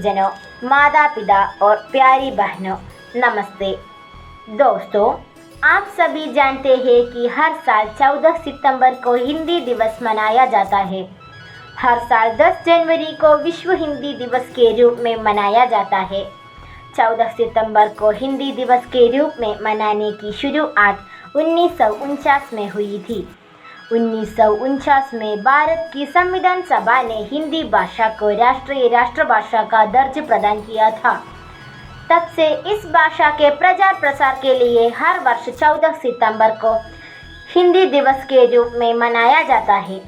गुरुजनों, माता पिता और प्यारी बहनों, नमस्ते। दोस्तों, आप सभी जानते हैं कि हर साल 14 सितंबर को हिंदी दिवस मनाया जाता है। हर साल 10 जनवरी को विश्व हिंदी दिवस के रूप में मनाया जाता है। 14 सितंबर को हिंदी दिवस के रूप में मनाने की शुरुआत 1949 में हुई थी। 1949 में भारत की संविधान सभा ने हिंदी भाषा को राष्ट्रीय राष्ट्रभाषा का दर्जा प्रदान किया था। तब से इस भाषा के प्रचार प्रसार के लिए हर वर्ष 14 सितंबर को हिंदी दिवस के रूप में मनाया जाता है।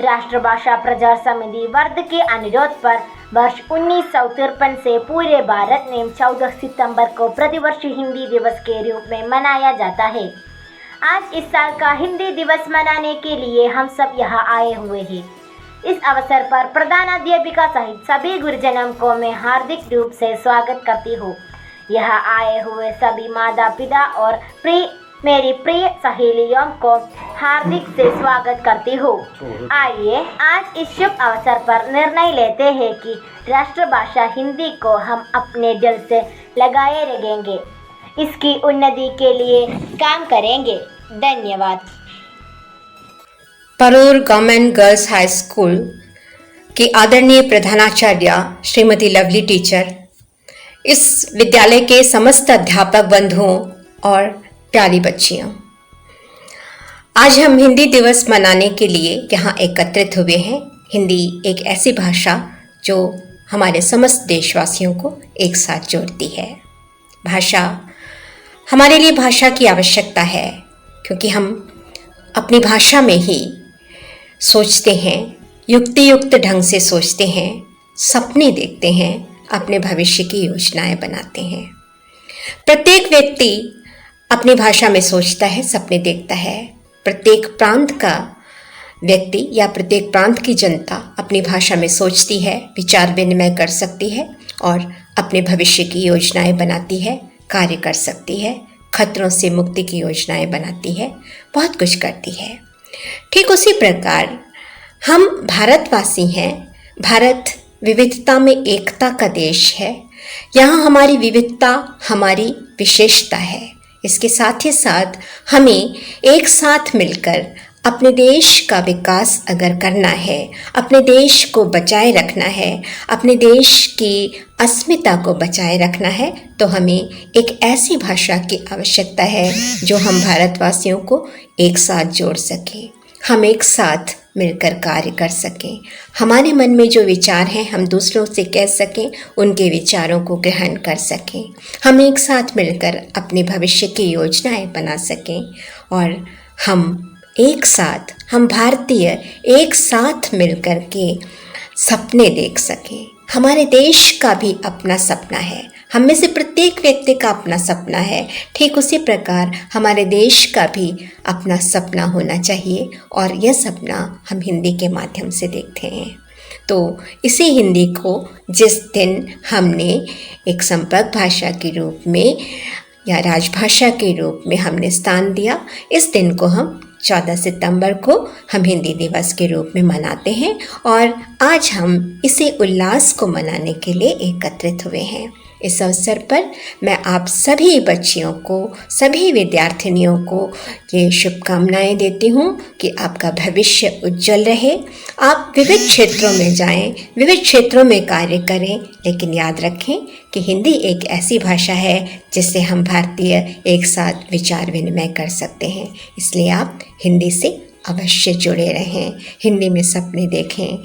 राष्ट्रभाषा प्रचार समिति वर्ग के अनुरोध पर वर्ष 1953 से पूरे भारत में 14 सितंबर को प्रतिवर्ष हिंदी दिवस के रूप में मनाया जाता है। आज इस साल का हिंदी दिवस मनाने के लिए हम सब यहाँ आए हुए हैं। इस अवसर पर प्रधानाध्यापिका सहित सभी गुरुजनों को मैं हार्दिक रूप से स्वागत करती हूँ। यहाँ आए हुए सभी माता पिता और मेरी प्रिय सहेलियों को हार्दिक से स्वागत करती हूँ। आइए आज इस शुभ अवसर पर निर्णय लेते हैं कि राष्ट्रभाषा हिंदी को हम अपने दिल से लगाए रखेंगे, इसकी उन्नति के लिए काम करेंगे। धन्यवाद। Parur government girls high school की आदरणीय प्रधानाचार्य श्रीमती लवली टीचर, इस विद्यालय के समस्त अध्यापक बंधुओं और प्यारी बच्चियों, आज हम हिंदी दिवस मनाने के लिए यहाँ एकत्रित हुए हैं। हिंदी एक ऐसी भाषा जो हमारे समस्त देशवासियों को एक साथ जोड़ती है। भाषा हमारे लिए भाषा की आवश्यकता है, क्योंकि हम अपनी भाषा में ही सोचते हैं, युक्ति ढंग से सोचते हैं, सपने देखते हैं, अपने भविष्य की योजनाएं बनाते हैं। प्रत्येक व्यक्ति अपनी भाषा में सोचता है, सपने देखता है। प्रत्येक प्रांत का व्यक्ति या प्रत्येक प्रांत की जनता अपनी भाषा में सोचती है, विचार विनिमय कर सकती है और अपने भविष्य की योजनाएं बनाती है, कार्य कर सकती है, खतरों से मुक्ति की योजनाएं बनाती है, बहुत कुछ करती है। ठीक उसी प्रकार हम भारतवासी हैं। भारत विविधता में एकता का देश है। यहाँ हमारी विविधता हमारी विशेषता है। इसके साथ ही साथ हमें एक साथ मिलकर अपने देश का विकास अगर करना है, अपने देश को बचाए रखना है, अपने देश की अस्मिता को बचाए रखना है, तो हमें एक ऐसी भाषा की आवश्यकता है जो हम भारतवासियों को एक साथ जोड़ सके, हम एक साथ मिलकर कार्य कर सकें, हमारे मन में जो विचार हैं हम दूसरों से कह सकें, उनके विचारों को ग्रहण कर सकें, हम एक साथ मिलकर अपने भविष्य की योजनाएं बना सकें और हम भारतीय एक साथ मिलकर के सपने देख सकें। हमारे देश का भी अपना सपना है, हम में से प्रत्येक व्यक्ति का अपना सपना है। ठीक उसी प्रकार हमारे देश का भी अपना सपना होना चाहिए और यह सपना हम हिंदी के माध्यम से देखते हैं। तो इसी हिंदी को जिस दिन हमने एक संपर्क भाषा के रूप में या राजभाषा के रूप में हमने स्थान दिया, इस दिन को हम 14 सितंबर को हम हिंदी दिवस के रूप में मनाते हैं और आज हम इसी उल्लास को मनाने के लिए एकत्रित हुए हैं। इस अवसर पर मैं आप सभी बच्चियों को, सभी विद्यार्थिनियों को ये शुभकामनाएं देती हूँ कि आपका भविष्य उज्जवल रहे। आप विविध क्षेत्रों में जाएं, विविध क्षेत्रों में कार्य करें, लेकिन याद रखें कि हिंदी एक ऐसी भाषा है जिससे हम भारतीय एक साथ विचार विनिमय कर सकते हैं। इसलिए आप हिंदी से अवश्य जुड़े रहें, हिंदी में सपने देखें,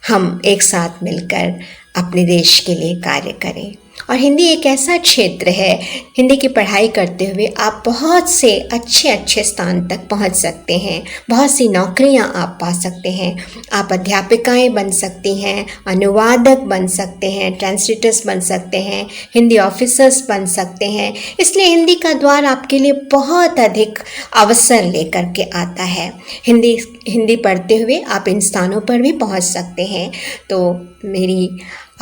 हम एक साथ मिलकर अपने देश के लिए कार्य करें। और हिंदी एक ऐसा क्षेत्र है, हिंदी की पढ़ाई करते हुए आप बहुत से अच्छे स्थान तक पहुंच सकते हैं, बहुत सी नौकरियां आप पा सकते हैं। आप अध्यापिकाएं बन सकती हैं, अनुवादक बन सकते हैं, ट्रांसलेटर्स बन सकते हैं, हिंदी ऑफिसर्स बन सकते हैं। इसलिए हिंदी का द्वार आपके लिए बहुत अधिक अवसर लेकर के आता है। हिंदी पढ़ते हुए आप इन स्थानों पर भी पहुंच सकते हैं। तो मेरी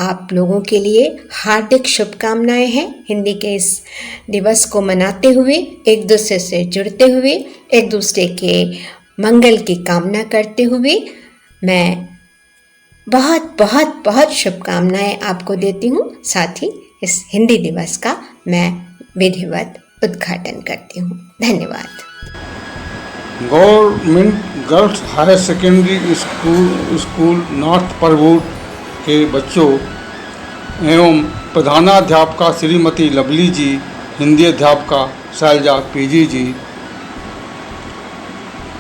आप लोगों के लिए हार्दिक शुभकामनाएं हैं। हिंदी के इस दिवस को मनाते हुए, एक दूसरे से जुड़ते हुए, एक दूसरे के मंगल की कामना करते हुए मैं बहुत बहुत बहुत शुभकामनाएं आपको देती हूँ। साथ ही इस हिंदी दिवस का मैं विधिवत उद्घाटन करती हूँ। धन्यवाद। Government girls higher secondary school north Paravur के बच्चों एवं प्रधानाध्यापिका श्रीमती लवली जी, हिंदी अध्यापिका शैलजा पीजी जी,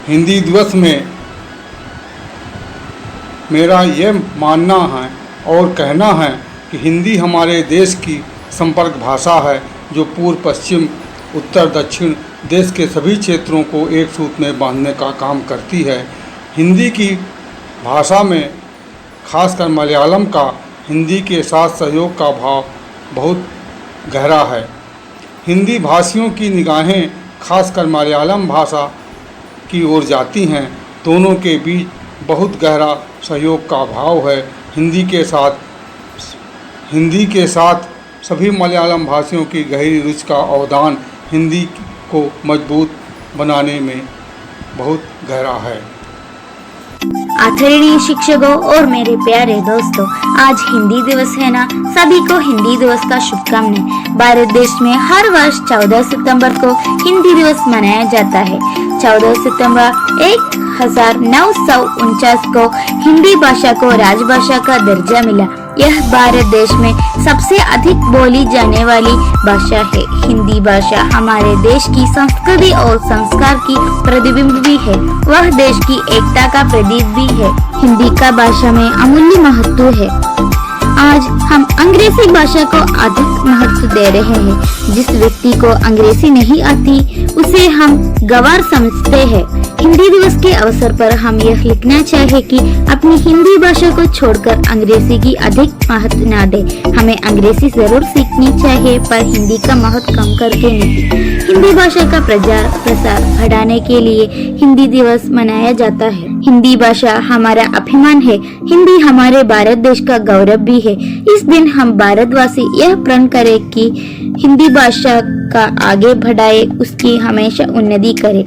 हिंदी दिवस में मेरा ये मानना है और कहना है कि हिंदी हमारे देश की संपर्क भाषा है जो पूर्व पश्चिम उत्तर दक्षिण देश के सभी क्षेत्रों को एक सूत्र में बांधने का काम करती है। हिंदी की भाषा में खासकर मलयालम का हिंदी के साथ सहयोग का भाव बहुत गहरा है। हिंदी भाषियों की निगाहें खासकर मलयालम भाषा की ओर जाती हैं। दोनों के बीच बहुत गहरा सहयोग का भाव है। हिंदी के साथ सभी मलयालम भाषियों की गहरी रुचि का अवदान हिंदी को मजबूत बनाने में बहुत गहरा है। आदरणीय शिक्षकों और मेरे प्यारे दोस्तों, आज हिंदी दिवस है ना। सभी को हिंदी दिवस का शुभकामनाएं। भारत देश में हर वर्ष 14 सितंबर को हिंदी दिवस मनाया जाता है। 14 सितंबर 1949 को हिंदी भाषा को राजभाषा का दर्जा मिला। यह भारत देश में सबसे अधिक बोली जाने वाली भाषा है। हिंदी भाषा हमारे देश की संस्कृति और संस्कार की प्रतिबिंब भी है। वह देश की एकता का प्रतीक भी है। हिंदी का भाषा में अमूल्य महत्व है। आज हम अंग्रेजी भाषा को अधिक महत्व दे रहे हैं। जिस व्यक्ति को अंग्रेजी नहीं आती उसे हम गंवार समझते हैं। हिंदी दिवस के अवसर पर हम यह लिखना चाहे कि अपनी हिंदी भाषा को छोड़कर अंग्रेजी की अधिक महत्व न दे। हमें अंग्रेजी जरूर सीखनी चाहिए पर हिंदी का महत्व कम करके नहीं। हिंदी भाषा का प्रचार प्रसार बढ़ाने के लिए हिंदी दिवस मनाया जाता है। हिंदी भाषा हमारा अभिमान है। हिंदी हमारे भारत देश का गौरव भी है। इस दिन हम भारतवासी यह प्रण करें कि हिंदी भाषा का आगे बढ़ाए, उसकी हमेशा उन्नति करें।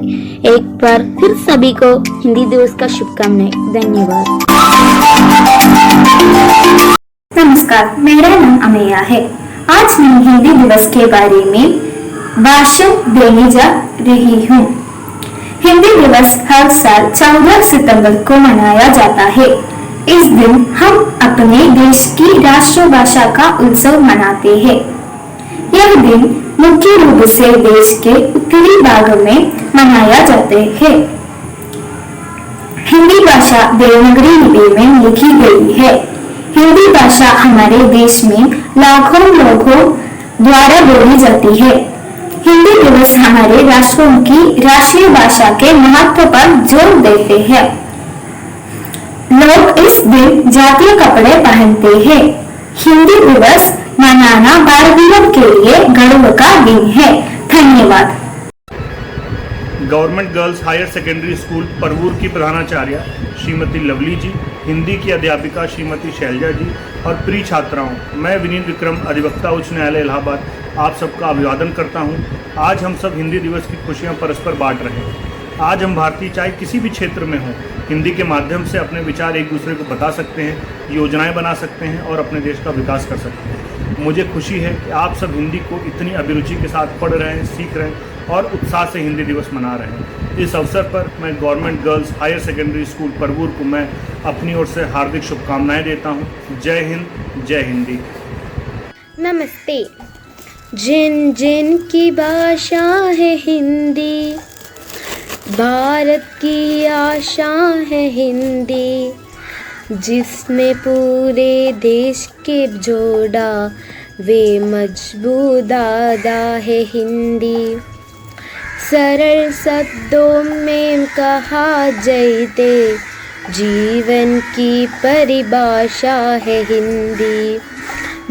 एक बार फिर सभी को हिंदी दिवस का शुभकामनाएं। धन्यवाद। नमस्कार, मेरा नाम अमेया है। आज मैं हिंदी दिवस के बारे में भाषण देने जा रही हूँ। हिंदी दिवस हर साल 14 सितंबर को मनाया जाता है। इस दिन हम अपने देश की राष्ट्रभाषा का उत्सव मनाते हैं। यह दिन मुख्य रूप से देश के उत्तरी भाग में मनाया जाते हैं। हिंदी भाषा देवनागरी लिपि में लिखी गई है। हिंदी भाषा हमारे देश में लाखों लोगों द्वारा बोली जाती है। हिंदी दिवस हमारे राष्ट्रों की राष्ट्रीय भाषा के महत्व पर जोर देते हैं। लोग इस दिन जातीय कपड़े पहनते हैं। हिंदी दिवस मनाना भारतीयों के लिए गर्व का दिन है। धन्यवाद। Government girls higher secondary school Paravur की प्रधानाचार्य श्रीमती लवली जी, हिंदी की अध्यापिका श्रीमती शैलजा जी और प्रिय छात्राओं, मैं विनीत विक्रम, अधिवक्ता उच्च न्यायालय इलाहाबाद, आप सबका अभिवादन करता हूं। आज हम सब हिंदी दिवस की खुशियां परस्पर बांट रहे हैं। आज हम भारतीय चाहे किसी भी क्षेत्र में हों, हिंदी के माध्यम से अपने विचार एक दूसरे को बता सकते हैं, योजनाएं बना सकते हैं और अपने देश का विकास कर सकते हैं। मुझे खुशी है कि आप सब हिंदी को इतनी अभिरुचि के साथ पढ़ रहे हैं, सीख रहे हैं और उत्साह से हिंदी दिवस मना रहे हैं। इस अवसर पर मैं government girls higher secondary school Paravur को मैं अपनी ओर से हार्दिक शुभकामनाएं देता हूं। जय हिंद, जय हिंदी। नमस्ते। जिन जिन की भाषा है हिंदी, भारत की आशा है हिंदी, जिसने पूरे देश के जोड़ा वे मजबूत दादा है हिंदी। सरल शब्दों में कहा जाए जीवन की परिभाषा है हिंदी।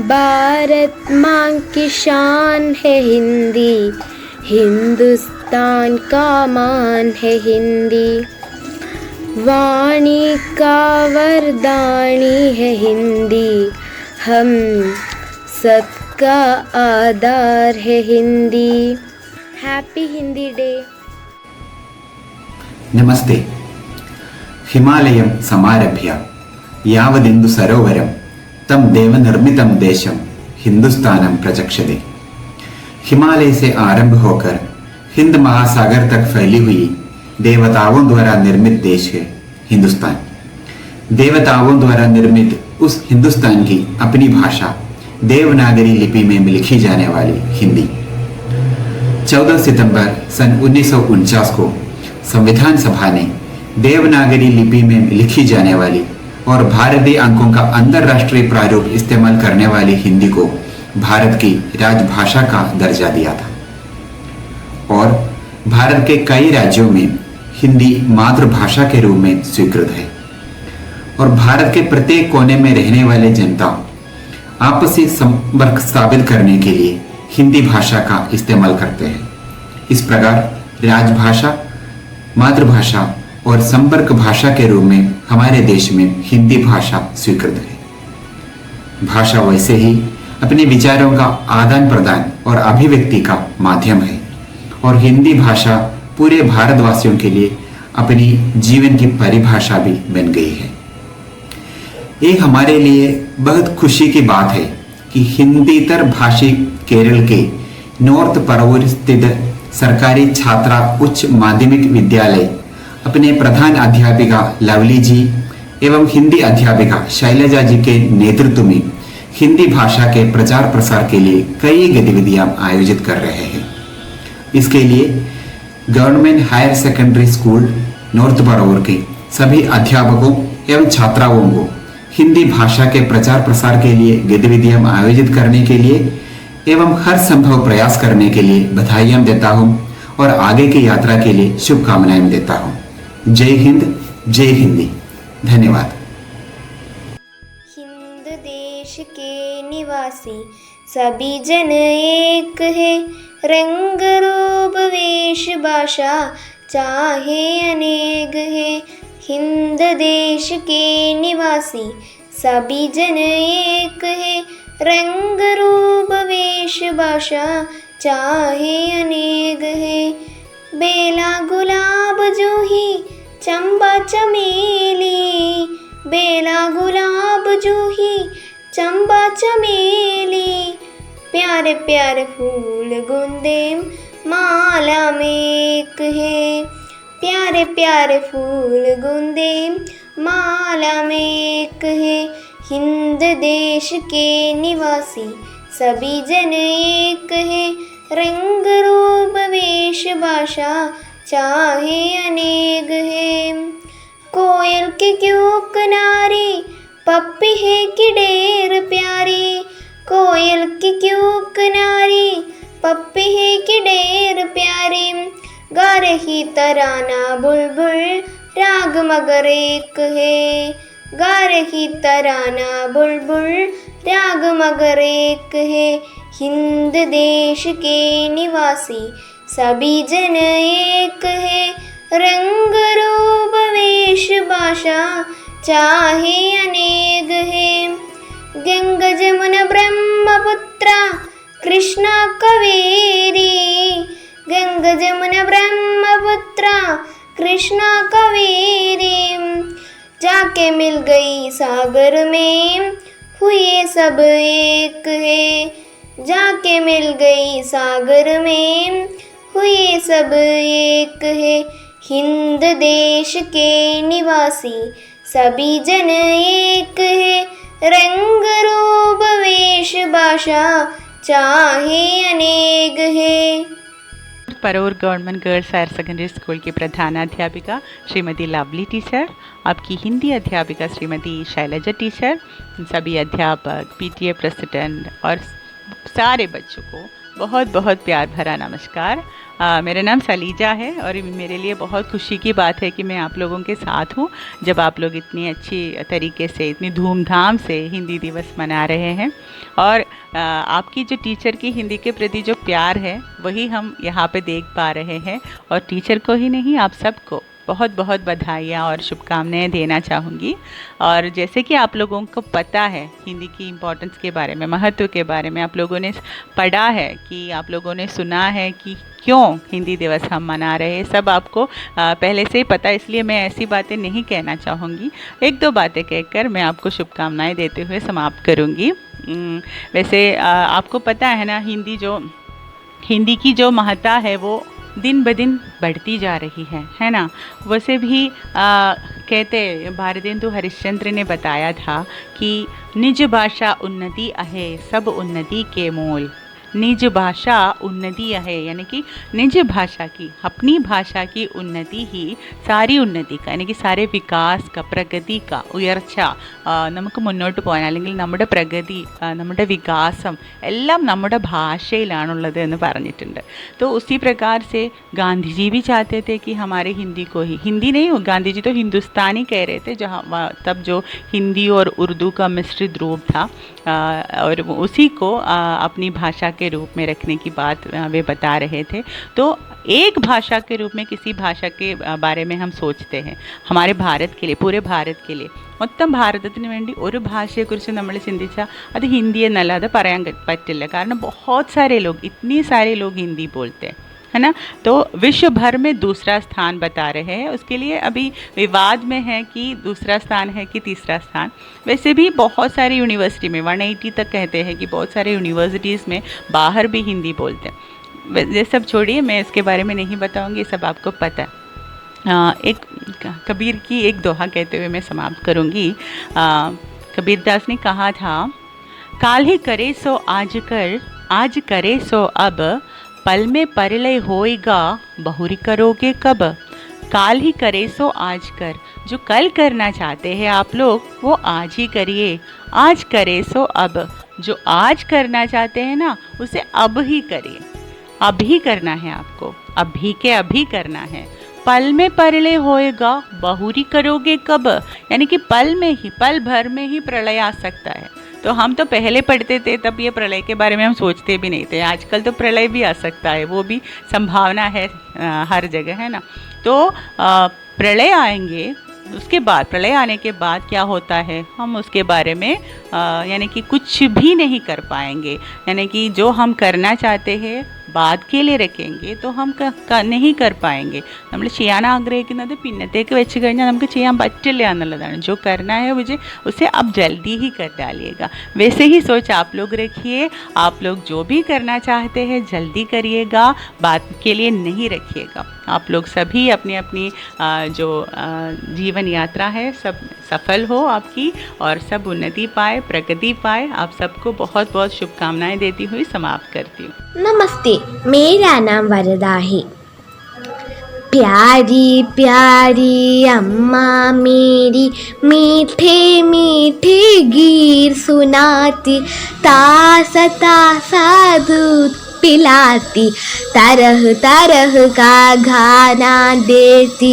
भारत माँ की शान है हिंदी, हिंदुस्तान का मान है हिंदी। वाणी का वरदानी है हिंदी, हम सबका आधार है हिंदी। Happy Hindi day. नमस्ते। हिमालयं समारभ्य यावदिन्दु सरोवरं तम देवनिर्मितं देशं हिंदुस्तानम प्रचक्षते। हिमालय से आरंभ होकर हिंद महासागर तक फैली हुई देवताओं द्वारा निर्मित देश है हिंदुस्तान। देवताओं द्वारा निर्मित उस हिंदुस्तान की अपनी भाषा देवनागरी लिपि में लिखी जाने वाली हिंदी। 14 सितंबर सन 1949 को संविधान सभा ने देवनागरी लिपि में लिखी जाने वाली और भारतीय अंकों का अंतरराष्ट्रीय प्रारूप इस्तेमाल करने वाली हिंदी को भारत की राजभाषा का दर्जा दिया था और भारत के कई राज्यों में हिंदी मातृभाषा के रूप में स्वीकृत है और भारत के प्रत्येक कोने में रहने वाले जनता आपसी संपर्क स्थापित करने के लिए हिंदी भाषा का इस्तेमाल करते हैं। इस प्रकार राजभाषा, मातृभाषा और संपर्क भाषा के रूप में हमारे देश में हिंदी भाषा स्वीकृत है। भाषा वैसे ही अपने विचारों का आदान प्रदान और अभिव्यक्ति का माध्यम है और हिंदी भाषा पूरे भारतवासियों के लिए अपनी जीवन की परिभाषा भी बन गई है। ये हमारे लिए बहुत खुशी की बात है कि हिंदीतर भाषी केरल के नॉर्थ परवूर स्थित सरकारी छात्रा उच्च माध्यमिक विद्यालय अपने प्रधान अध्यापिका लवली जी एवं हिंदी अध्यापिका शैलजा जी के नेतृत्व में हिंदी भाषा के प्रचार प्रसार के लिए कई गतिविधियां आयोजित कर रहे हैं। इसके लिए government higher secondary school north Paravur के सभी अध्यापकों एवं छात्राओं को हिंदी भाषा के प्रचार प्रसार के लिए गतिविधियां आयोजित करने के लिए एवं हर संभव प्रयास करने के लिए बधाइयां देता हूं और आगे की यात्रा के लिए शुभकामनाएं देता हूं। जय हिंद, जय हिंदी। धन्यवाद। हिंद देश के निवासी सभी जन एक है, रंग रूप वेश भाषा चाहे अनेक है। हिंद देश के निवासी सभी जन एक है, रंग रूप वेश भाषा चाहे अनेक है। बेला गुलाब जूही चंबा चमेली, बेला गुलाब जूही चंबा चमेली, प्यारे प्यारे फूल गुंदे माला में एक है, प्यारे प्यारे फूल गुंदे माला में एक है। हिंद देश के निवासी सभी जन एक है, रंग रूप वेश भाषा चाहे अनेक है। कोयल की क्यों किनारी पप्पी है कि ढेर प्यारी, कोयल की क्यों किनारी पप्पी है कि ढेर प्यारी, गा रही तराना बुलबुल राग मगर एक है, गा रही तराना बुलबुल राग मगर एक है। हिंद देश के निवासी सभी जन एक है, रंग रूप वेश भाषा चाहे अनेक है। गंगा जमुना ब्रह्मपुत्रा कृष्णा कावेरी, गंगा जमुना ब्रह्मपुत्रा कृष्णा कावेरी, जाके मिल गई सागर में हुए सब एक है, जाके मिल गई सागर में हुए सब एक है। हिंद देश के निवासी सभी जन एक है, रंग रूप वेश भाषा चाहे अनेक है। Paravur government girls higher secondary school की प्रधानाध्यापिका श्रीमती लवली टीचर, आपकी हिंदी अध्यापिका श्रीमती शैलजा टीचर, सभी अध्यापक, पीटीए प्रेसिडेंट और सारे बच्चों को बहुत बहुत प्यार भरा नमस्कार। मेरा नाम सलीजा है और मेरे लिए बहुत खुशी की बात है कि मैं आप लोगों के साथ हूँ जब आप लोग इतनी अच्छी तरीके से, इतनी धूमधाम से हिंदी दिवस मना रहे हैं। और आपकी जो टीचर की हिंदी के प्रति जो प्यार है वही हम यहाँ पे देख पा रहे हैं और टीचर को ही नहीं, आप सबको बहुत बहुत बधाइयाँ और शुभकामनाएं देना चाहूँगी। और जैसे कि आप लोगों को पता है हिंदी की इम्पोर्टेंस के बारे में, महत्व के बारे में आप लोगों ने पढ़ा है, कि आप लोगों ने सुना है कि क्यों हिंदी दिवस हम मना रहे हैं, सब आपको पहले से ही पता, इसलिए मैं ऐसी बातें नहीं कहना चाहूँगी। एक दो बातें कहकर मैं आपको शुभकामनाएं देते हुए समाप्त करूँगी। वैसे आपको पता है ना, हिंदी की जो महत्ता है वो दिन ब दिन बढ़ती जा रही है ना। वैसे भी कहते भारतेंदु हरिश्चंद्र ने बताया था कि निज भाषा उन्नति आहे सब उन्नति के मूल। निज भाषा उन्नति है, यानी कि निज भाषा की, अपनी भाषा की उन्नति ही सारी उन्नति का, यानी कि सारे വികാസ് का, പ്രഗതി का, ഉയർച്ച, നമുക്ക് മുന്നോട്ട് പോകാൻ അല്ലെങ്കിൽ നമ്മുടെ പ്രഗതി, നമ്മുടെ വികാസം എല്ലാം നമ്മുടെ ഭാഷയിലാണുള്ളത് എന്ന് പറഞ്ഞിട്ടുണ്ട്. तो उसी प्रकार से गांधी जी भी चाहते थे कि हमारे हिंदी को ही, हिंदी नहीं, गांधी जी तो हिंदुस्तानी कह रहे थे, जहाँ तब जो हिंदी और उर्दू का मिश्रित रूप था, और उसी को अपनी भाषा के रूप में रखने की बात वे बता रहे थे. तो एक भाषा के रूप में किसी भाषा के बारे में हम सोचते हैं, हमारे भारत के लिए, पूरे भारत के लिए, മൊത്തം ഭാരതത്തിന് വേണ്ടി ഒരു ഭാഷയെക്കുറിച്ച് നമ്മൾ ചിന്തിച്ചാൽ അത് ഹിന്ദി എന്നല്ലാതെ പറയാൻ പറ്റില്ല. കാരണം बहुत सारे लोग, इतनी सारे लोग हिंदी बोलते हैं, है ना. तो विश्व भर में दूसरा स्थान बता रहे हैं. उसके लिए अभी विवाद में है कि दूसरा स्थान है कि तीसरा स्थान. वैसे भी बहुत सारी यूनिवर्सिटी में 180 तक कहते हैं कि बहुत सारे यूनिवर्सिटीज़ में बाहर भी हिंदी बोलते हैं. ये सब छोड़िए, मैं इसके बारे में नहीं बताऊंगी, सब आपको पता है. एक कबीर की एक दोहा कहते हुए मैं समाप्त करूंगी. कबीरदास ने कहा था, काल ही करे सो आज कर, आज करे सो अब, पल में परलय होएगा बहुरी करोगे कब. काल ही करे सो आज कर, जो कल करना चाहते हैं आप लोग वो आज ही करिए. आज करे सो अब, जो आज करना चाहते हैं ना उसे अब ही करिए. अभी करना है आपको, अभी के अभी करना है. पल में परलय होएगा बहुरी करोगे कब, यानी कि पल में ही, पल भर में ही प्रलय आ सकता है. तो हम तो पहले पढ़ते थे तब ये प्रलय के बारे में हम सोचते भी नहीं थे. आजकल तो प्रलय भी आ सकता है, वो भी संभावना है हर जगह, है ना. तो प्रलय आएंगे, उसके बाद, प्रलय आने के बाद क्या होता है, हम उसके बारे में यानी कि कुछ भी नहीं कर पाएंगे. यानी कि जो हम करना चाहते हैं बाद के लिए रखेंगे तो हम नहीं कर पाएंगे. നമ്മൾ ചെയ്യാൻ ആഗ്രഹിക്കുന്നത് പിന്നത്തേക്ക് വെച്ച് കഴിഞ്ഞാൽ നമുക്ക് ചെയ്യാൻ പറ്റില്ല എന്നുള്ളതാണ്. जो करना है मुझे उसे अब जल्दी ही कर डालिएगा. वैसे ही सोच आप लोग रखिए. आप लोग जो भी करना चाहते हैं जल्दी करिएगा, बाद के लिए नहीं रखिएगा. आप लोग सभी अपनी अपनी जो जीवन यात्रा है सब सफल हो आपकी, और सब उन्नति पाए, प्रगति पाए. आप सबको बहुत बहुत शुभकामनाएं देती हुई समाप्त करती हूँ. नमस्ते, मेरा नाम वरदा है. प्यारी प्यारी अम्मा मेरी मीठे मीठे गीत सुनाती, तासा तासा दूध पिलाती, तरह तरह का गाना देती,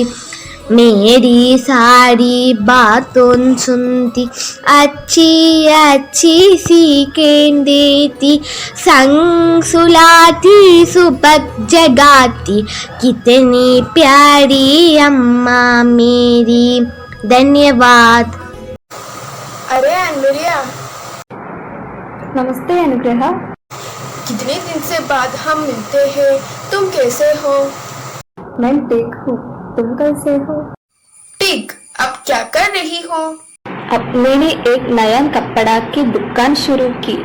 मेरी सारी बातों सुनती, अच्छी अच्छी सीखें देती, संग सुलाती, सुबह जगाती, कितनी प्यारी अम्मा मेरी. धन्यवाद. अरे अनुरिया. नमस्ते अनुग्रहा. कितने दिन से बाद हम मिलते हैं, तुम कैसे हो? मैं ठीक हूँ, तुम कैसे हो? ठीक. अब क्या कर रही हो? अब मैंने एक नया कपड़ा की दुकान शुरू की.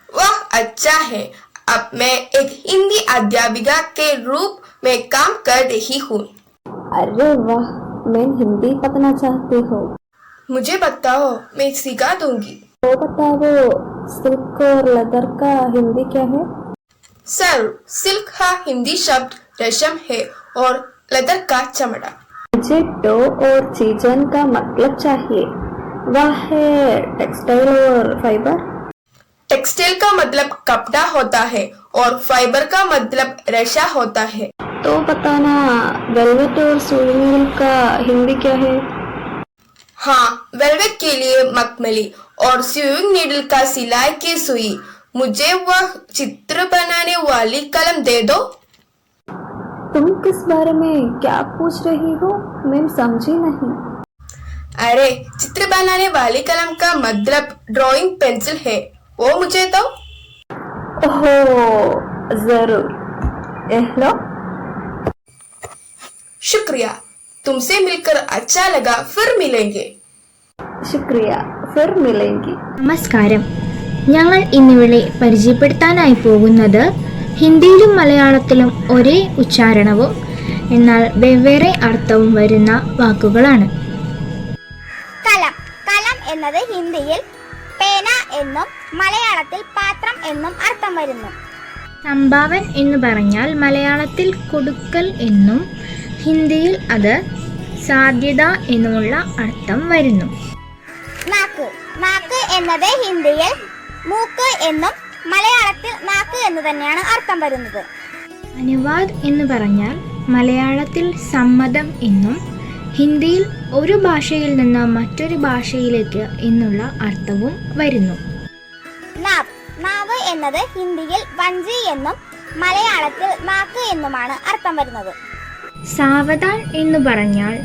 वाह, अच्छा है. अब मैं एक हिंदी अध्यापिका के रूप में काम कर रही हूँ. अरे वाह, मैं हिंदी पढ़ना चाहती हूँ. मुझे बताओ, मैं सिखा दूंगी. तो बताओ, सिल्क और लेदर का हिंदी क्या है? सर, सिल्क का हिंदी शब्द रेशम है और लेदर का चमड़ा. मुझे डो और चीजन का मतलब चाहिए. वह है टेक्सटाइल और फाइबर. टेक्सटाइल का मतलब कपड़ा होता है और फाइबर का मतलब रेशा होता है. तो बताना, वेलवेट और सुई का हिंदी क्या है? हाँ, वेलवेट के लिए मखमली और स्यूइंग नीडल का सिलाई की सुई. मुझे वह चित्र बनाने वाली कलम दे दो. तुम किस बारे में क्या पूछ रही हो? मैं समझी नहीं. अरे, चित्र बनाने वाली कलम का मतलब ड्राइंग पेंसिल है, वो मुझे दो. ओहो, जरूर. लो। शुक्रिया, तुमसे मिलकर अच्छा लगा, फिर मिलेंगे। ശുക്രിയ, ഫിർ മിലേംഗി. നമസ്കാരം. ഞങ്ങൾ ഇന്നിവിടെ പരിചയപ്പെടുത്താനായി പോകുന്നത് ഹിന്ദിയിലും മലയാളത്തിലും ഒരേ ഉച്ചാരണവും എന്നാൽ വെവ്വേറെ അർത്ഥവും വരുന്ന വാക്കുകളാണ്. കലം. കലം എന്നത് ഹിന്ദിയിൽ പേന എന്നും മലയാളത്തിൽ പാത്രം എന്നും അർത്ഥം വരുന്നു. സംഭാവൻ എന്ന് പറഞ്ഞാൽ മലയാളത്തിൽ കൊടുക്കൽ എന്നും ഹിന്ദിയിൽ അത് സാധ്യത എന്നുമുള്ള അർത്ഥം വരുന്നു. നാക്ക്. നാക്ക് എന്നത് ഹിന്ദിയിൽ മൂക്ക് എന്നും മലയാളത്തിൽ നാക്ക് എന്ന് തന്നെയാണ് അർത്ഥം വരുന്നത്. അനുവാദ് എന്ന് പറഞ്ഞാൽ മലയാളത്തിൽ സമ്മതം എന്നും ഹിന്ദിയിൽ ഒരു ഭാഷയിൽ നിന്ന് മറ്റൊരു ഭാഷയിലേക്ക് എന്നുള്ള അർത്ഥവും വരുന്നു. നാവ്. നാവ് എന്നത് ഹിന്ദിയിൽ വഞ്ചി എന്നും മലയാളത്തിൽ നാക്ക് എന്നുമാണ് അർത്ഥം വരുന്നത്. സാവധാൻ എന്ന് പറഞ്ഞാൽ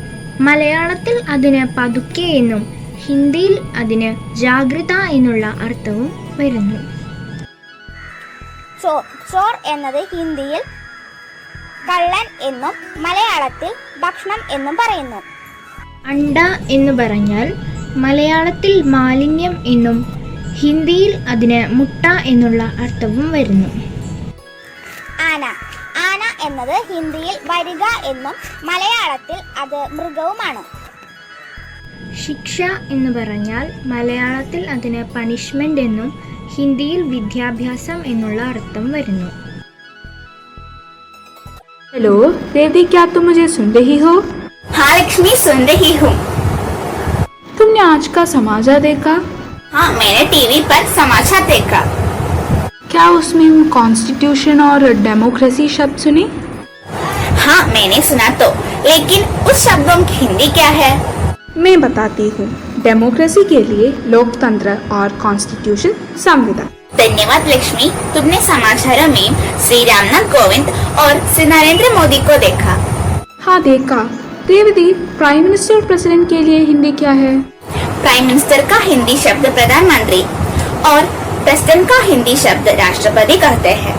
മലയാളത്തിൽ അതിന് പതുക്കെ എന്നും ഹിന്ദിയിൽ അതിന് ജാഗ്രത എന്നുള്ള അർത്ഥവും വരുന്നു. ചോർ. ചോർ എന്നത് ഹിന്ദിയിൽ കള്ളൻ എന്നും മലയാളത്തിൽ ഭക്ഷണം എന്നും പറയുന്നു. അണ്ട എന്ന് പറഞ്ഞാൽ മലയാളത്തിൽ മാലിന്യം എന്നും ഹിന്ദിയിൽ അതിന് മുട്ട എന്നുള്ള അർത്ഥവും വരുന്നു. ആന. ആന എന്നത് ഹിന്ദിയിൽ വരിക എന്നും മലയാളത്തിൽ അത് മൃഗവുമാണ്. ശിക്ഷ എന്ന് പറഞ്ഞാൽ മലയാളത്തിൽ അതിന് പണിഷ്മെന്റ് എന്നും ഹിന്ദിയിൽ വിദ്യാഭ്യാസം എന്നുള്ള അർത്ഥം വരുന്നു. हेलो रेवती, क्या तुम मुझे सुन रही हो? हाँ लक्ष्मी, सुन रही हूँ। तुमने आज का समाचार देखा? हाँ, मैंने टीवी पर समाचार देखा। क्या उसमें कॉन्स्टिट्यूशन और डेमोक्रेसी शब्द सुने? हाँ, मैंने सुना तो, लेकिन उस शब्दों की हिंदी क्या है? मैं बताती हूँ। डेमोक्रेसी के लिए लोकतंत्र और कॉन्स्टिट्यूशन संविधान। धन्यवाद लक्ष्मी, तुमने समाचारों में श्री रामनाथ कोविंद और श्री नरेंद्र मोदी को देखा। हाँ देखा। रेवती, प्राइम मिनिस्टर और प्रेसिडेंट के लिए हिंदी क्या है? प्राइम मिनिस्टर का हिंदी शब्द प्रधानमंत्री और प्रेसिडेंट का हिंदी शब्द राष्ट्रपति कहते हैं।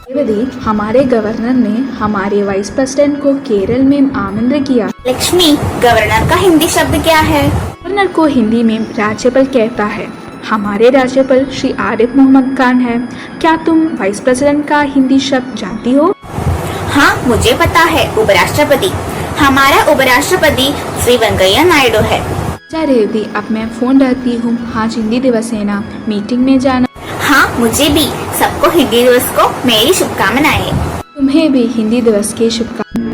रेवती, हमारे गवर्नर ने हमारे वाइस प्रेसिडेंट को केरल में आमंत्रित किया। लक्ष्मी, गवर्नर का हिंदी शब्द क्या है? गवर्नर को हिंदी में राज्यपाल कहता है। हमारे राज्यपाल श्री आरिफ मोहम्मद खान है। क्या तुम वाइस प्रेसिडेंट का हिंदी शब्द जानती हो? हाँ, मुझे पता है, उपराष्ट्रपति। हमारा उपराष्ट्रपति श्री वेंकैया नायडू है। अच्छा रेवती, अब मैं फोन रखती हूँ। आज हिंदी दिवस है ना, मीटिंग में जाना। हाँ, मुझे भी। सबको हिंदी दिवस को मेरी शुभकामनाएं। तुम्हें भी हिंदी दिवस की शुभकामनाएं।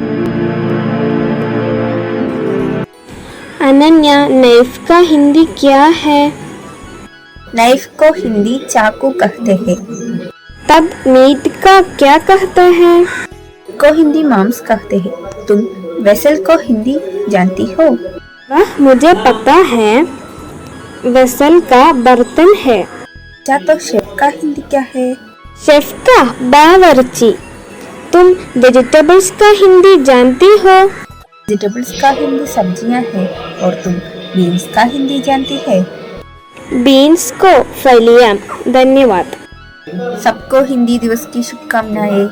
अनन्या, नाइफ का हिंदी क्या है? नाइफ को हिंदी चाकू कहते हैं। तब मीट का क्या कहते हैं? को हिंदी मांस कहते हैं। तुम वेसल को हिंदी जानती हो? वह मुझे पता है, वेसल का बर्तन है। क्या तो शेफ का हिंदी क्या है? शेफ का बावर्ची। तुम वेजिटेबल्स का हिंदी जानती हो? वेजिटेबल्स का हिंदी सब्जियां है। और तुम बीन्स का हिंदी जानती है? बीन्स को फलियां। धन्यवाद। सबको हिंदी दिवस की शुभकामनाएं।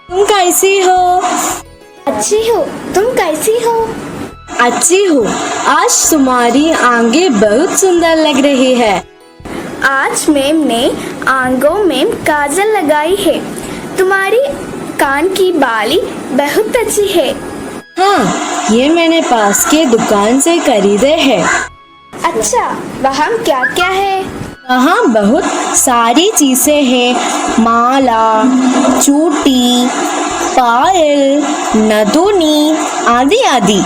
तुम कैसी हो? अच्छी हो। तुम कैसी हो? अच्छी हूँ। आज तुम्हारी आंखें बहुत सुंदर लग रही है। आज मैम ने आंखों में काजल लगाई है। तुम्हारी कान की बाली बहुत अच्छी है। हाँ, ये मैंने पास के दुकान से खरीदे हैं। अच्छा, वहाँ क्या क्या है? वहाँ बहुत सारी चीजें हैं। माला, चूटी, पायल, नथुनी आदि आदि।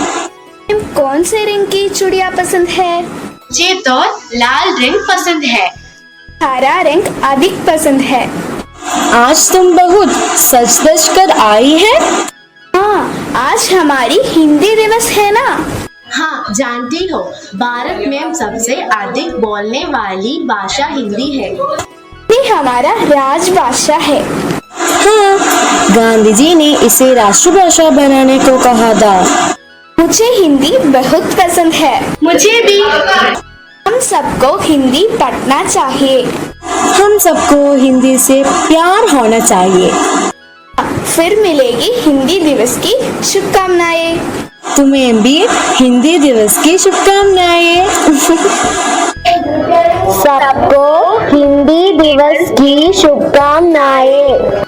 कौन से रंग की चूड़ियाँ पसंद है? मुझे तो लाल रंग पसंद है। हरा रंग अधिक पसंद है। आज तुम बहुत सज धज कर आई है। हाँ, आज हमारी हिंदी दिवस है ना। हाँ, जानती हो, भारत में सबसे अधिक बोलने वाली भाषा हिंदी है। ये हमारा राजभाषा है। हाँ, गांधी जी ने इसे राष्ट्रभाषा बनाने को कहा था। मुझे हिंदी बहुत पसंद है। मुझे भी। हम सबको हिंदी पढ़ना चाहिए। हम सबको हिंदी से प्यार होना चाहिए। फिर मिलेगी हिंदी दिवस की शुभकामनाएं। तुम्हें भी हिंदी दिवस की शुभकामनाएं। सबको हिंदी दिवस की शुभकामनाएं।